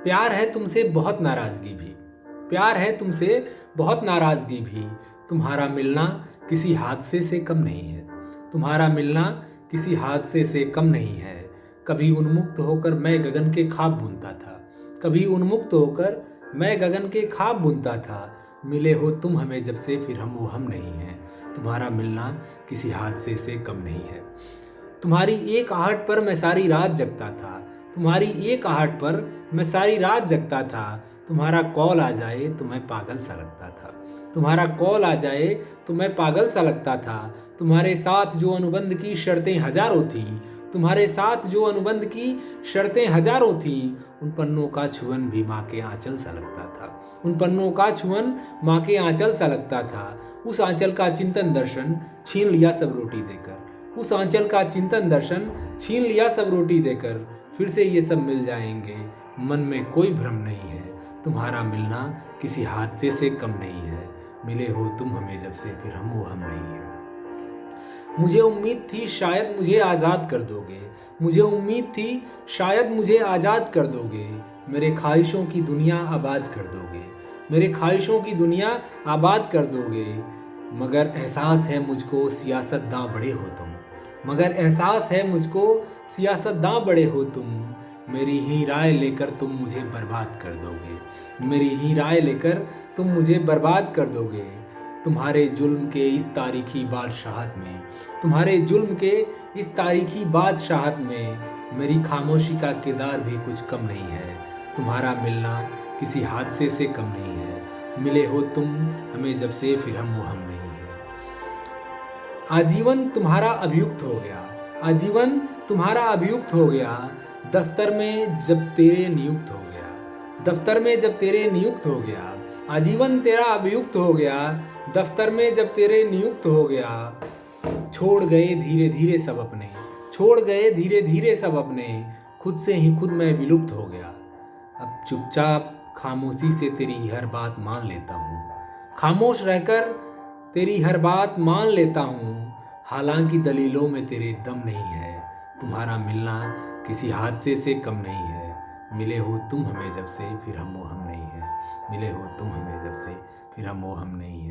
प्यार है तुमसे बहुत नाराज़गी भी, प्यार है तुमसे बहुत नाराज़गी भी। तुम्हारा मिलना किसी हादसे से कम नहीं है, तुम्हारा मिलना किसी हादसे से कम नहीं है। कभी उन्मुक्त होकर मैं गगन के ख्वाब बुनता था, कभी उन्मुक्त होकर मैं गगन के ख्वाब बुनता था। मिले हो तुम हमें जब से फिर हम वो हम नहीं हैं। तुम्हारा मिलना किसी हादसे से कम नहीं है। तुम्हारी एक आहट पर मैं सारी रात जगता था, तुम्हारी एक आहट पर मैं सारी रात जगता था। तुम्हारा कॉल आ जाए तो मैं पागल सा लगता था, तुम्हारा कॉल आ जाए तो मैं पागल सा लगता था। तुम्हारे साथ जो अनुबंध की शर्तें हजारों थीं, तुम्हारे साथ जो अनुबंध की शर्तें हजारों थीं, उन पन्नों का छुअन भी माँ के आंचल सा लगता था, उन पन्नों का छुअन माँ के आंचल सा लगता था। उस आंचल का चिंतन दर्शन छीन लिया सब रोटी देकर, उस आंचल का चिंतन दर्शन छीन लिया सब रोटी देकर। फिर से ये सब मिल जाएंगे, मन में कोई भ्रम नहीं है। तुम्हारा मिलना किसी हादसे से कम नहीं है। मिले हो तुम हमें जब से फिर हम वो हम नहीं है। मुझे उम्मीद थी शायद मुझे आज़ाद कर दोगे, मुझे उम्मीद थी शायद मुझे आज़ाद कर दोगे। मेरे ख्वाहिशों की दुनिया आबाद कर दोगे, मेरे ख्वाहिशों की दुनिया आबाद कर दोगे। मगर एहसास है मुझको सियासतदां बड़े हो तुम, मगर एहसास है मुझको सियासतदां बड़े हो तुम। मेरी ही राय लेकर तुम मुझे बर्बाद कर दोगे, मेरी ही राय लेकर तुम मुझे बर्बाद कर दोगे। तुम्हारे जुल्म के इस तारीखी बादशाहत में, तुम्हारे जुल्म के इस तारीखी बादशाहत में मेरी खामोशी का किरदार भी कुछ कम नहीं है। तुम्हारा मिलना किसी हादसे से कम नहीं है। मिले हो तुम हमें जब से फिर हम वो हम नहीं है। आजीवन तुम्हारा अभियुक्त हो गया, आजीवन तुम्हारा अभियुक्त हो गया। दफ्तर में जब तेरे नियुक्त हो गया, दफ्तर में जब तेरे नियुक्त हो गया। आजीवन तेरा अभियुक्त हो गया, दफ्तर में जब तेरे नियुक्त हो गया। छोड़ गए धीरे धीरे सब अपने, छोड़ गए धीरे धीरे सब अपने। खुद से ही खुद मैं विलुप्त हो गया। अब चुपचाप खामोशी से तेरी हर बात मान लेता हूँ, खामोश रहकर तेरी हर बात मान लेता हूँ। हालांकि दलीलों में तेरे दम नहीं है। तुम्हारा मिलना किसी हादसे से कम नहीं है। मिले हो तुम हमें जब से फिर हम वो हम नहीं है। मिले हो तुम हमें जब से फिर हम वो हम नहीं है।